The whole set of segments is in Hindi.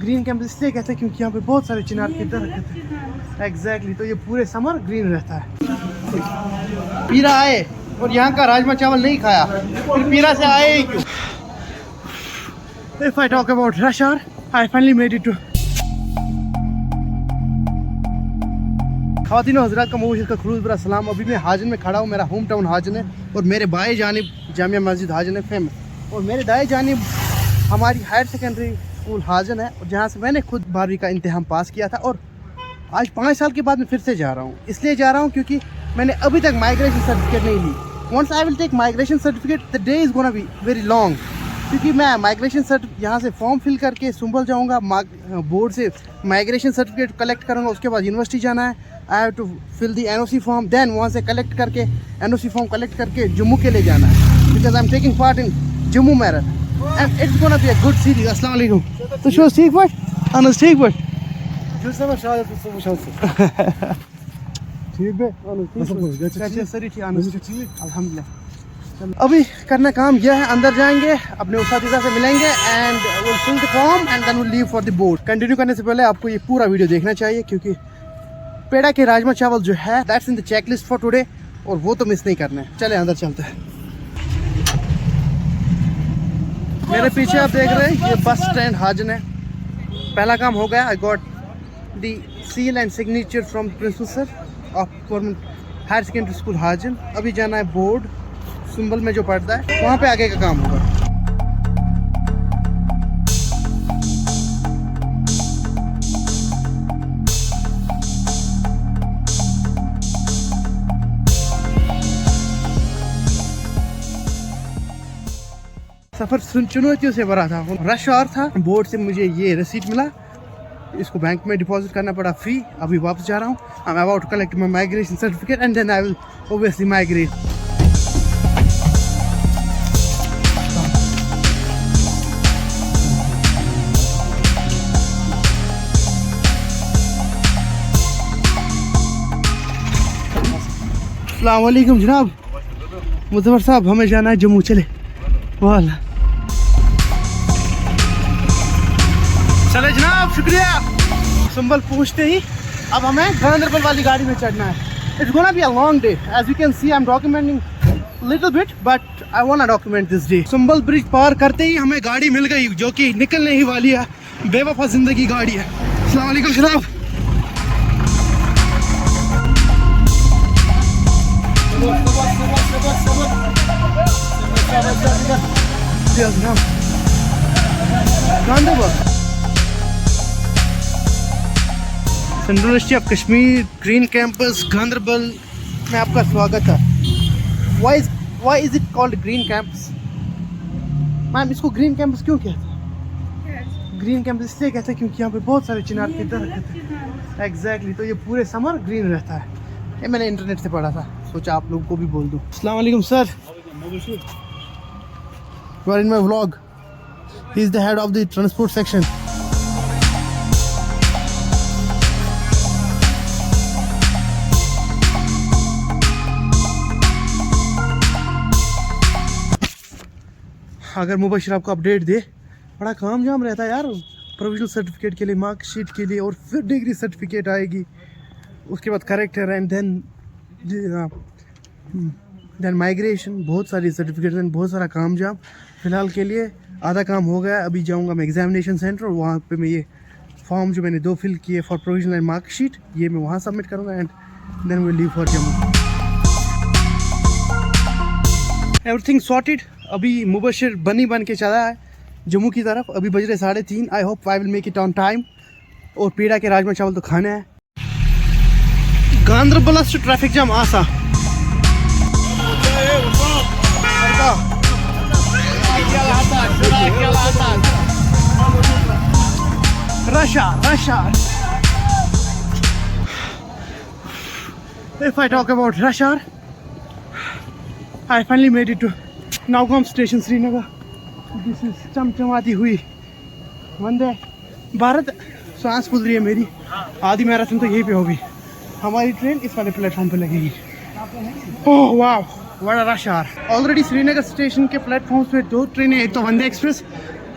ग्रीन कैंप इसलिए कहते हैं क्योंकि यहाँ पे बहुत सारे चिनार के दरख्त हैं। एग्जैक्टली, तो ये पूरे समर ग्रीन रहता है। पीरा आए और यहाँ का राजमा चावल नहीं खाया, फिर पीरा से आए ही क्यों? If I talk about rush hour, I finally made it to ख़वातीन हज़रात का मुबारक का खलूस बरा सलाम। अभी मैं हाजन में खड़ा हूँ, मेरा होम टाउन हाजन है और मेरे बाएं जानिब जामिया मस्जिद हाजन है फेमस, और मेरे दाएं जानिब हमारी हायर सेकेंडरी स्कूल हाजन है, और जहाँ से मैंने खुद 12वीं का इम्तिहान पास किया था। और आज 5 साल के बाद मैं फिर से जा रहा हूँ। इसलिए जा रहा हूँ क्योंकि मैंने अभी तक माइग्रेशन सर्टिफिकेट नहीं ली। Once I will take migration certificate the day is gonna be very long, क्योंकि मैं माइग्रेशन सर्टिफिकेट यहाँ से फॉर्म फिल करके सुंबल जाऊँगा, बोर्ड से माइग्रेशन सर्टिफिकेट कलेक्ट करूँगा, उसके बाद यूनिवर्सिटी जाना है। I have to fill the NOC form, then वहाँ से कलेक्ट करके NOC फॉर्म कलेक्ट करके जम्मू के लिए जाना है, because I am taking part in Jammu marathon and it's gonna be a good series. अस्सलाम वालेकुम। तो शो ठीक बट अनस ठीक बट ठीक है सर, ठीक अल्हम्दुलिल्लाह। अभी करना काम यह है, अंदर जाएंगे, अपने उस्तादिज़ा से मिलेंगे and will fill the form and then will leave for the board. Continue करने से पहले आपको ये पूरा वीडियो देखना चाहिए, क्योंकि पेड़ा के राजमा चावल जो है that's in the checklist for today, और वो तो मिस नहीं करना है। चले अंदर चलते हैं। मेरे पीछे आप देख रहे हैं ये बस स्टैंड हाजन है। पहला काम हो गया, I got the seal and signature from principal sir of government higher secondary school Hajan. अभी जाना है बोर्ड, सुंबल में जो पड़ता है वहाँ पे आगे का काम होगा। सफ़र चुनौतियों से भरा था, रश और था। बोर्ड से मुझे ये रसीद मिला, इसको बैंक में डिपॉजिट करना पड़ा फ्री। अभी वापस जा रहा हूँ। I am about to collect my migration certificate and then I will obviously migrate. अस्सलाम वालेकुम जनाब। मुज़फ़्फ़र साहब, हमें जाना है जम्मू, चले वाला चले जनाब, शुक्रिया। संभल पहुँचते ही अब हमें गांधरबल वाली गाड़ी में चढ़ना है। It's gonna be a long day, as you can see I am documenting little bit, but I want to document this day. Sambhal bridge पार करते ही हमें गाड़ी मिल गई जो कि निकलने ही वाली है। बेवफा जिंदगी गाड़ी है। अस्सलाम वालेकुम जनाब। Ganderbal central university of Kashmir green campus Ganderbal में आपका स्वागत है। Why is it called green campus? Ma'am, इसको ग्रीन कैंपस क्यों कहते हैं? ग्रीन कैंपस इसलिए कहते हैं क्योंकि यहाँ पे बहुत सारे चिनार के दरख्त हैं। एग्जैक्टली, तो ये पूरे समर ग्रीन रहता है। ये मैंने इंटरनेट से पढ़ा था, सोचा आप लोगों को भी बोल दूँ। अस्सलाम वालेकुम sir. You are in my vlog. He is the head of the transport section. अगर मुबशिर आपको अपडेट दे, बड़ा काम जाम रहता है यार प्रोविजनल सर्टिफिकेट के लिए, मार्कशीट के लिए, और फिर डिग्री सर्टिफिकेट आएगी, उसके बाद करेक्टर एंड देन माइग्रेशन, बहुत सारी सर्टिफिकेट, बहुत सारा काम जाम। फ़िलहाल के लिए आधा काम हो गया। अभी जाऊंगा मैं एग्जामिनेशन सेंटर, और वहाँ पे मैं ये फॉर्म जो मैंने 2 फिल किए फॉर प्रोविजनल एंड मार्कशीट, ये मैं वहाँ सबमिट करूँगा and then we leave for Jammu. Everything sorted. अभी मुबशिर बन के चला है जम्मू की तरफ। अभी बज रहे 3:30। I hope I will make it on time. और पेड़ा के राजमा चावल तो खाने हैं। गांधरबल से ट्रैफिक जाम आसा Russia. If I talk about rush hour, I finally made it to Naugam station, Srinagar. This is चमचमाती हुई वंदे भारत। सांस फूल रही है मेरी। आधी मैराथन तो यहीं पे होगी। हमारी ट्रेन इस वाले प्लेटफॉर्म पे लगेगी। ओह वाह, what a rush hour. Already Srinagar station के प्लेटफॉर्म पे 2 ट्रेनें, एक तो वंदे एक्सप्रेस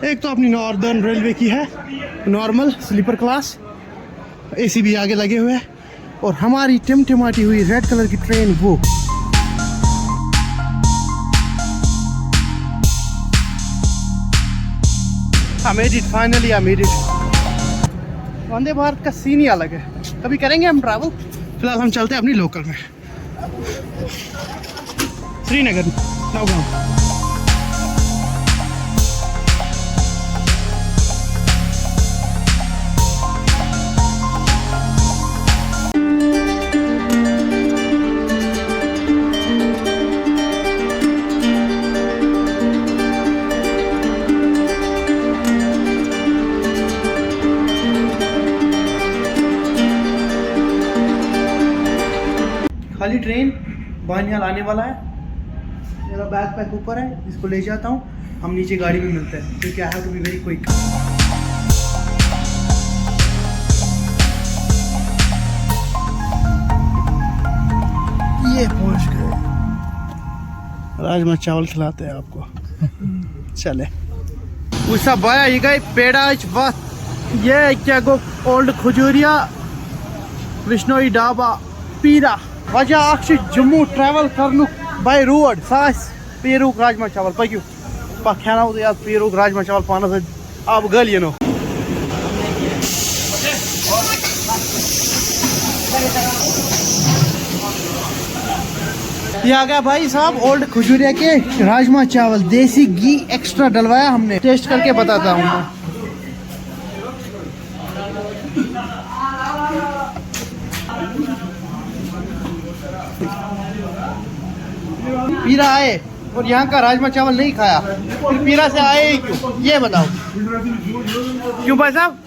एक तो अपनी नॉर्दर्न रेलवे की है नॉर्मल स्लीपर क्लास, एसी भी आगे लगे हुए हैं, और हमारी टिमटिमाती हुई रेड कलर की ट्रेन वो। I made it, finally I made it। Vande Bharat का सीन ही अलग है, कभी करेंगे हम ट्रैवल। फिलहाल हम चलते हैं अपनी लोकल में, श्रीनगर नौगांव। खाली ट्रेन बानियाल आने वाला है, मेरा बैग पैक ऊपर है, इसको ले जाता हूँ, हम नीचे गाड़ी में मिलते हैं क्योंकि I have to be very quick. ये पहुंच गए, राजमा चावल खिलाते हैं आपको। चले उसा बाया ये गए पेड़ा बात ये क्या गो ओल्ड खजूरिया विष्णोई ढाबा पीरा वजह अक्ष जम्मू ट्रैवल करनु बाय रोड सास पेरूक राजमा चावल पक्यू पक खेना तो यार पेरूक राजमा चावल पाना अब गल ये नो ये आ गया भाई साहब ओल्ड खजूरिया के राजमा चावल, देसी घी एक्स्ट्रा डलवाया हमने, टेस्ट करके बताता हूँ मैं। पीरा आए और यहाँ का राजमा चावल नहीं खाया, फिर पीरा से आए ही क्यों, ये बताओ क्यों भाई साहब।